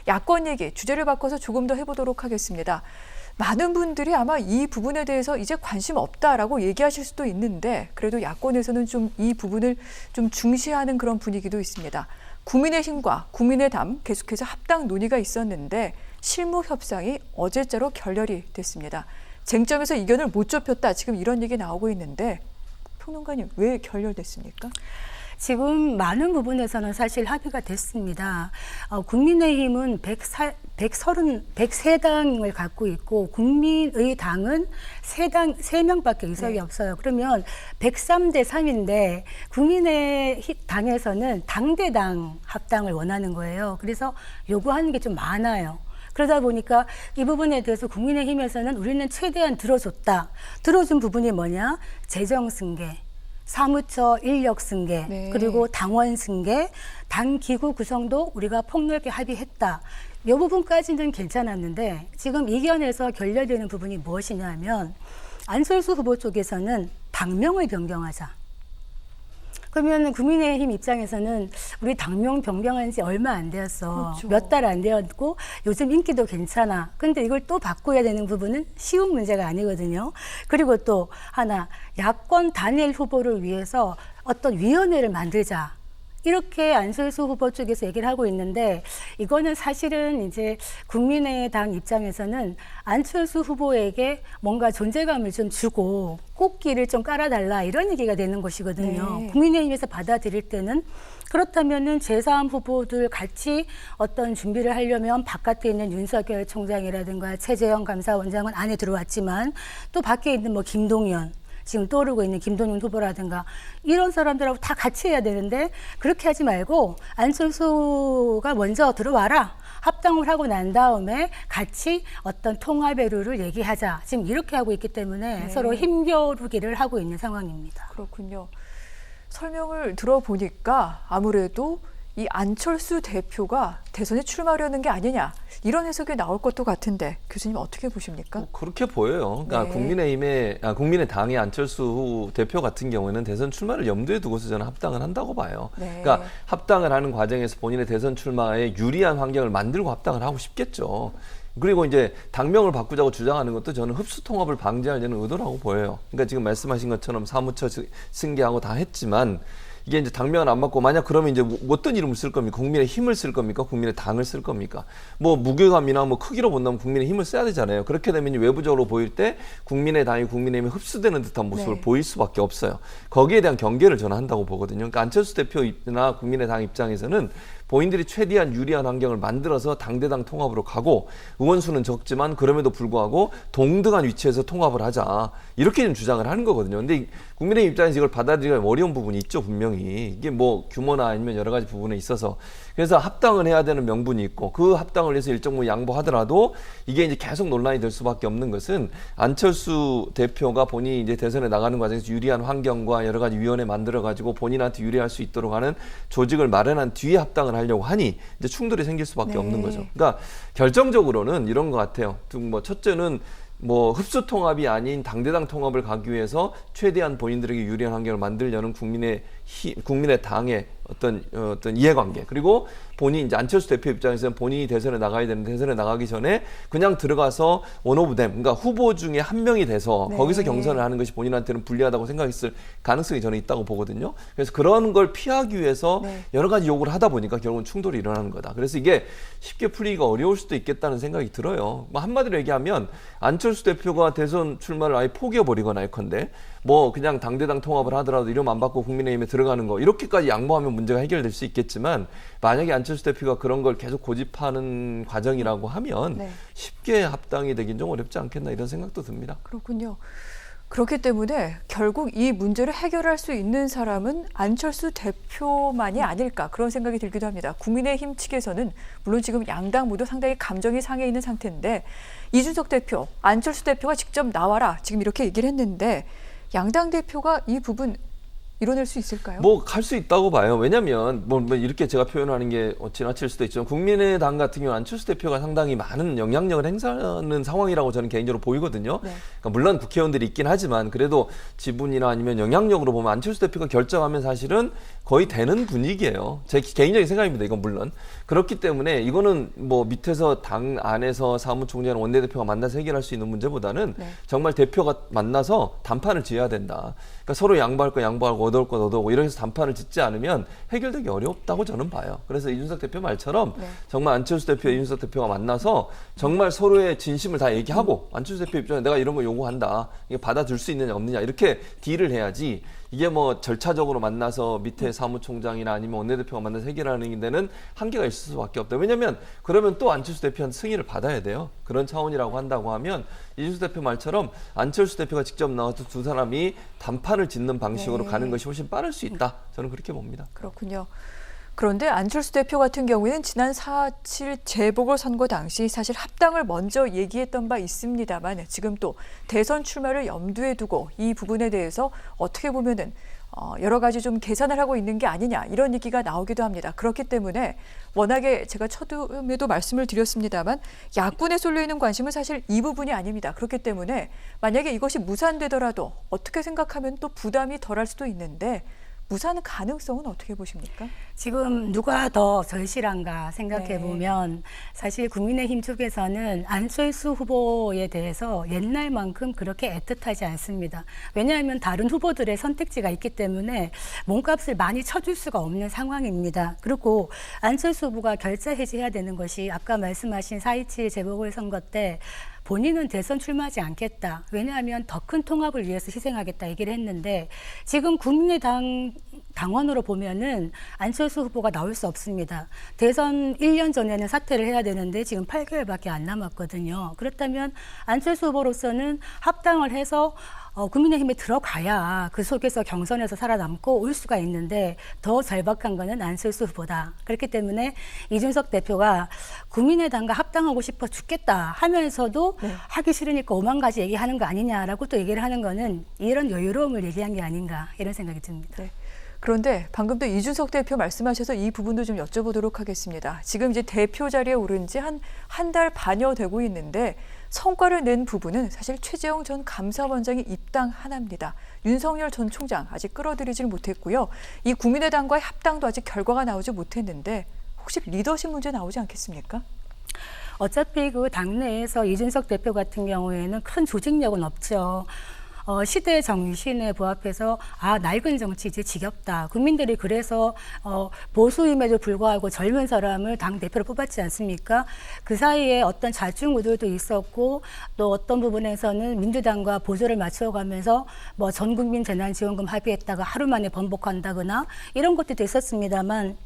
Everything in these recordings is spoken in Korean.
야권 얘기 주제를 바꿔서 조금 더 해보도록 하겠습니다. 많은 분들이 아마 이 부분에 대해서 이제 관심 없다라고 얘기하실 수도 있는데 그래도 야권에서는 좀 이 부분을 좀 중시하는 그런 분위기도 있습니다. 국민의힘과 국민의당 계속해서 합당 논의가 있었는데 실무 협상이 어제자로 결렬이 됐습니다. 쟁점에서 이견을 못 좁혔다. 지금 이런 얘기 나오고 있는데 평론가님 왜 결렬됐습니까? 지금 많은 부분에서는 사실 합의가 됐습니다. 국민의힘은 103당을 갖고 있고 국민의 당은 3명밖에 의석이 없어요. 그러면 103대 3인데 국민의당에서는 당대당 합당을 원하는 거예요. 그래서 요구하는 게 좀 많아요. 그러다 보니까 이 부분에 대해서 국민의힘에서는 우리는 최대한 들어줬다. 들어준 부분이 뭐냐? 재정 승계. 사무처 인력 승계, 네. 그리고 당원 승계, 당 기구 구성도 우리가 폭넓게 합의했다. 이 부분까지는 괜찮았는데 지금 이견에서 결렬되는 부분이 무엇이냐 하면 안철수 후보 쪽에서는 당명을 변경하자. 그러면 국민의힘 입장에서는 우리 당명 변경한 지 얼마 안 되었어. 그렇죠. 몇 달 안 되었고 요즘 인기도 괜찮아. 근데 이걸 또 바꿔야 되는 부분은 쉬운 문제가 아니거든요. 그리고 또 하나, 야권 단일 후보를 위해서 어떤 위원회를 만들자. 이렇게 안철수 후보 쪽에서 얘기를 하고 있는데 이거는 사실은 이제 국민의당 입장에서는 안철수 후보에게 뭔가 존재감을 좀 주고 꽃길을 좀 깔아달라 이런 얘기가 되는 것이거든요. 네. 국민의힘에서 받아들일 때는 그렇다면은 제3 후보들 같이 어떤 준비를 하려면 바깥에 있는 윤석열 총장이라든가 최재형 감사원장은 안에 들어왔지만 또 밖에 있는 뭐 김동연 지금 떠오르고 있는 김동연 후보라든가 이런 사람들하고 다 같이 해야 되는데 그렇게 하지 말고 안철수가 먼저 들어와라. 합당을 하고 난 다음에 같이 어떤 통합의 룰을 얘기하자. 지금 이렇게 하고 있기 때문에 네. 서로 힘겨루기를 하고 있는 상황입니다. 그렇군요. 설명을 들어보니까 아무래도 이 안철수 대표가 대선에 출마하려는 게 아니냐 이런 해석이 나올 것도 같은데 교수님 어떻게 보십니까? 그렇게 보여요. 그러니까 네. 국민의당의 안철수 대표 같은 경우에는 대선 출마를 염두에 두고서 저는 합당을 한다고 봐요. 네. 그러니까 합당을 하는 과정에서 본인의 대선 출마에 유리한 환경을 만들고 합당을 하고 싶겠죠. 그리고 이제 당명을 바꾸자고 주장하는 것도 저는 흡수 통합을 방지하려는 의도라고 보여요. 그러니까 지금 말씀하신 것처럼 사무처 승계하고 다 했지만 이게 이제 당명을 안 맞고 만약 그러면 이제 어떤 이름을 쓸 겁니까? 국민의 힘을 쓸 겁니까? 국민의 당을 쓸 겁니까? 뭐 무게감이나 뭐 크기로 본다면 국민의 힘을 써야 되잖아요. 그렇게 되면 외부적으로 보일 때 국민의 당이 국민의 힘이 흡수되는 듯한 모습을 네. 보일 수밖에 없어요. 거기에 대한 경계를 저는 한다고 보거든요. 그러니까 안철수 대표나 국민의당 입장에서는 본인들이 최대한 유리한 환경을 만들어서 당대당 통합으로 가고 의원수는 적지만 그럼에도 불구하고 동등한 위치에서 통합을 하자. 이렇게 좀 주장을 하는 거거든요. 근데 국민의힘 입장에서 이걸 받아들이기가 어려운 부분이 있죠, 분명히. 이게 뭐 규모나 아니면 여러 가지 부분에 있어서. 그래서 합당을 해야 되는 명분이 있고 그 합당을 위해서 일정 부분 양보하더라도 이게 이제 계속 논란이 될 수밖에 없는 것은 안철수 대표가 본인이 이제 대선에 나가는 과정에서 유리한 환경과 여러 가지 위원회 만들어가지고 본인한테 유리할 수 있도록 하는 조직을 마련한 뒤에 합당을 하려고 하니 이제 충돌이 생길 수밖에 네. 없는 거죠. 그러니까 결정적으로는 이런 것 같아요. 뭐 첫째는 뭐 흡수 통합이 아닌 당대당 통합을 가기 위해서 최대한 본인들에게 유리한 환경을 만들려는 국민의 당의 어떤 이해관계 그리고 본인 이제 안철수 대표 입장에서는 본인이 대선에 나가야 되는데 대선에 나가기 전에 그냥 들어가서 원 오브 댐 그러니까 후보 중에 한 명이 돼서 네. 거기서 경선을 하는 것이 본인한테는 불리하다고 생각했을 가능성이 저는 있다고 보거든요. 그래서 그런 걸 피하기 위해서 네. 여러 가지 요구를 하다 보니까 결국은 충돌이 일어나는 거다. 그래서 이게 쉽게 풀리기가 어려울 수도 있겠다는 생각이 들어요. 뭐 한마디로 얘기하면 안철수 대표가 대선 출마를 아예 포기해버리거나 예컨대 뭐 그냥 당대당 통합을 하더라도 이름 안 받고 국민의힘에 들어가는 거 이렇게까지 양보하면 문제가 해결될 수 있겠지만 만약에 안철수 대표가 그런 걸 계속 고집하는 과정이라고 하면 네. 쉽게 합당이 되긴 좀 어렵지 않겠나 이런 생각도 듭니다. 그렇군요. 그렇기 때문에 결국 이 문제를 해결할 수 있는 사람은 안철수 대표만이 아닐까 그런 생각이 들기도 합니다. 국민의힘 측에서는 물론 지금 양당 모두 상당히 감정이 상해 있는 상태인데 이준석 대표, 안철수 대표가 직접 나와라 지금 이렇게 얘기를 했는데 양당 대표가 이 부분 이뤄낼 수 있을까요? 뭐 갈 수 있다고 봐요. 왜냐하면 뭐 이렇게 제가 표현하는 게 지나칠 수도 있지만 국민의당 같은 경우 안철수 대표가 상당히 많은 영향력을 행사하는 상황이라고 저는 개인적으로 보이거든요. 네. 그러니까 물론 국회의원들이 있긴 하지만 그래도 지분이나 아니면 영향력으로 보면 안철수 대표가 결정하면 사실은 거의 되는 분위기예요. 제 개인적인 생각입니다. 이건 물론. 그렇기 때문에 이거는 뭐 밑에서 당 안에서 사무총장 원내대표가 만나서 해결할 수 있는 문제보다는 네. 정말 대표가 만나서 담판을 지어야 된다. 그러니까 서로 양보할 거 양보하고 얻을 거 얻어오고 이렇게 해서 담판을 짓지 않으면 해결되기 어렵다고 저는 봐요. 그래서 이준석 대표 말처럼 네. 정말 안철수 대표, 이준석 대표가 만나서 정말 서로의 진심을 다 얘기하고 안철수 대표 입장에 내가 이런 거 요구한다. 이게 받아줄 수 있느냐 없느냐 이렇게 딜을 해야지 이게 뭐 절차적으로 만나서 밑에 사무총장이나 아니면 원내대표가 만나서 해결하는 데는 한계가 있을 수밖에 없다. 왜냐하면 그러면 또 안철수 대표한테 승인을 받아야 돼요. 그런 차원이라고 한다고 하면 이준석 대표 말처럼 안철수 대표가 직접 나와서 두 사람이 단판을 짓는 방식으로 네. 가는 것이 훨씬 빠를 수 있다. 저는 그렇게 봅니다. 그렇군요. 그런데 안철수 대표 같은 경우에는 지난 4.7 재보궐선거 당시 사실 합당을 먼저 얘기했던 바 있습니다만 지금 또 대선 출마를 염두에 두고 이 부분에 대해서 어떻게 보면은 여러 가지 좀 계산을 하고 있는 게 아니냐 이런 얘기가 나오기도 합니다. 그렇기 때문에 워낙에 제가 처음에도 말씀을 드렸습니다만 야권에 쏠려 있는 관심은 사실 이 부분이 아닙니다. 그렇기 때문에 만약에 이것이 무산되더라도 어떻게 생각하면 또 부담이 덜할 수도 있는데 무산 가능성은 어떻게 보십니까? 지금 누가 더 절실한가 생각해 보면 사실 국민의힘 쪽에서는 안철수 후보에 대해서 옛날만큼 그렇게 애틋하지 않습니다. 왜냐하면 다른 후보들의 선택지가 있기 때문에 몸값을 많이 쳐줄 수가 없는 상황입니다. 그리고 안철수 후보가 결자 해지해야 되는 것이 아까 말씀하신 4.27 재보궐선거 때 본인은 대선 출마하지 않겠다. 왜냐하면 더 큰 통합을 위해서 희생하겠다 얘기를 했는데 지금 국민의당 당원으로 보면은 안철수 후보가 나올 수 없습니다. 대선 1년 전에는 사퇴를 해야 되는데 지금 8개월밖에 안 남았거든요. 그렇다면 안철수 후보로서는 합당을 해서 국민의힘에 들어가야 그 속에서 경선에서 살아남고 올 수가 있는데 더 절박한 거는 안철수 후보다. 그렇기 때문에 이준석 대표가 국민의당과 합당하고 싶어 죽겠다 하면서도 하기 싫으니까 오만 가지 얘기하는 거 아니냐라고 또 얘기를 하는 거는 이런 여유로움을 얘기한 게 아닌가 이런 생각이 듭니다. 네. 그런데 방금 또 이준석 대표 말씀하셔서 이 부분도 좀 여쭤보도록 하겠습니다. 지금 이제 대표 자리에 오른 지 한 달 반여 되고 있는데 성과를 낸 부분은 사실 최재형 전 감사원장의 입당 하나입니다. 윤석열 전 총장 아직 끌어들이질 못했고요. 이 국민의당과의 합당도 아직 결과가 나오지 못했는데 혹시 리더십 문제 나오지 않겠습니까? 어차피 그 당내에서 이준석 대표 같은 경우에는 큰 조직력은 없죠. 시대 정신에 부합해서 낡은 정치 이제 지겹다. 국민들이 그래서 보수임에도 불구하고 젊은 사람을 당 대표로 뽑았지 않습니까? 그 사이에 어떤 좌충우돌도 있었고 또 어떤 부분에서는 민주당과 보조를 맞춰가면서 뭐 전국민 재난지원금 합의했다가 하루 만에 번복한다거나 이런 것들도 있었습니다만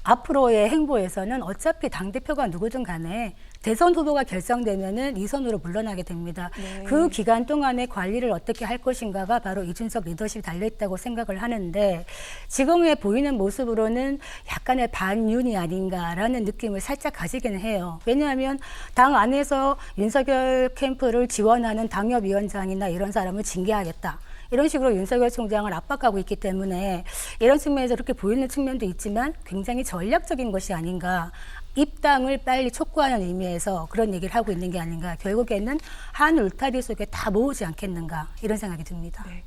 앞으로의 행보에서는 어차피 당대표가 누구든 간에 대선 후보가 결정되면은 이 선으로 물러나게 됩니다. 네. 그 기간 동안의 관리를 어떻게 할 것인가가 바로 이준석 리더십이 달려있다고 생각을 하는데 지금의 보이는 모습으로는 약간의 반윤이 아닌가라는 느낌을 살짝 가지기는 해요. 왜냐하면 당 안에서 윤석열 캠프를 지원하는 당협위원장이나 이런 사람을 징계하겠다. 이런 식으로 윤석열 총장을 압박하고 있기 때문에 이런 측면에서 그렇게 보이는 측면도 있지만 굉장히 전략적인 것이 아닌가. 입당을 빨리 촉구하는 의미에서 그런 얘기를 하고 있는 게 아닌가. 결국에는 한 울타리 속에 다 모으지 않겠는가. 이런 생각이 듭니다. 네.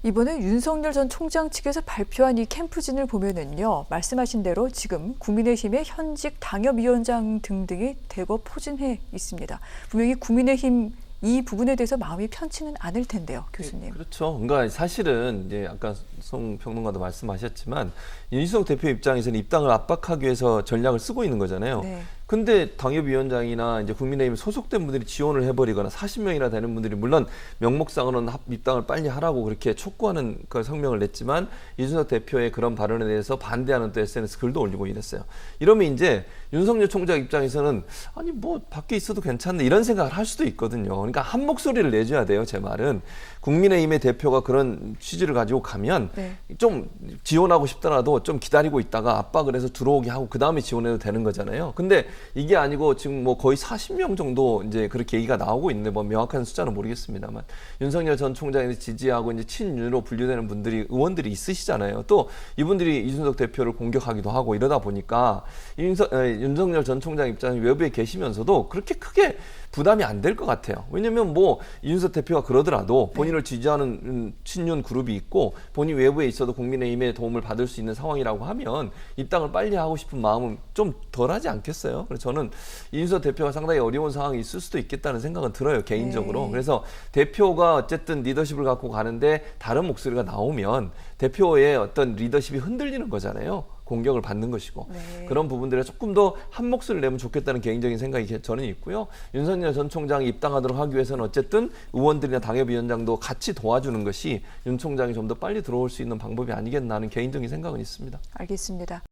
이번에 윤석열 전 총장 측에서 발표한 이 캠프진을 보면은요, 말씀하신 대로 지금 국민의힘의 현직 당협위원장 등등이 대거 포진해 있습니다. 분명히 국민의힘 이 부분에 대해서 마음이 편치는 않을 텐데요, 교수님. 그렇죠. 그러니까 사실은 이제 아까 송 평론가도 말씀하셨지만 이준석 대표 입장에서는 입당을 압박하기 위해서 전략을 쓰고 있는 거잖아요. 네. 근데 당협위원장이나 이제 국민의힘 소속된 분들이 지원을 해버리거나 40명이나 되는 분들이 물론 명목상으로는 입당을 빨리 하라고 그렇게 촉구하는 그 성명을 냈지만 이준석 대표의 그런 발언에 대해서 반대하는 또 SNS 글도 올리고 이랬어요. 이러면 이제 윤석열 총장 입장에서는 아니 뭐 밖에 있어도 괜찮네 이런 생각을 할 수도 있거든요. 그러니까 한 목소리를 내줘야 돼요. 제 말은 국민의힘의 대표가 그런 취지를 가지고 가면 좀 지원하고 싶더라도 좀 기다리고 있다가 압박을 해서 들어오게 하고 그 다음에 지원해도 되는 거잖아요. 근데 이게 아니고 지금 뭐 거의 40명 정도 이제 그렇게 얘기가 나오고 있는데 뭐 명확한 숫자는 모르겠습니다만 윤석열 전 총장을 지지하고 이제 친윤으로 분류되는 분들이 의원들이 있으시잖아요. 또 이분들이 이준석 대표를 공격하기도 하고 이러다 보니까 윤석열 전 총장 입장에 외부에 계시면서도 그렇게 크게 부담이 안 될 것 같아요. 왜냐면 뭐 이준석 대표가 그러더라도 본인을 지지하는 친윤 그룹이 있고 본인 외부에 있어도 국민의힘의 도움을 받을 수 있는 상황이라고 하면 입당을 빨리 하고 싶은 마음은 좀 덜하지 않겠어요? 그래서 저는 이준석 대표가 상당히 어려운 상황이 있을 수도 있겠다는 생각은 들어요, 개인적으로. 네. 그래서 대표가 어쨌든 리더십을 갖고 가는데 다른 목소리가 나오면 대표의 어떤 리더십이 흔들리는 거잖아요. 공격을 받는 것이고 네. 그런 부분들에 조금 더 한 목소리를 내면 좋겠다는 개인적인 생각이 저는 있고요. 윤석열 전 총장이 입당하도록 하기 위해서는 어쨌든 의원들이나 당협위원장도 같이 도와주는 것이 윤 총장이 좀 더 빨리 들어올 수 있는 방법이 아니겠나 하는 개인적인 생각은 있습니다. 알겠습니다.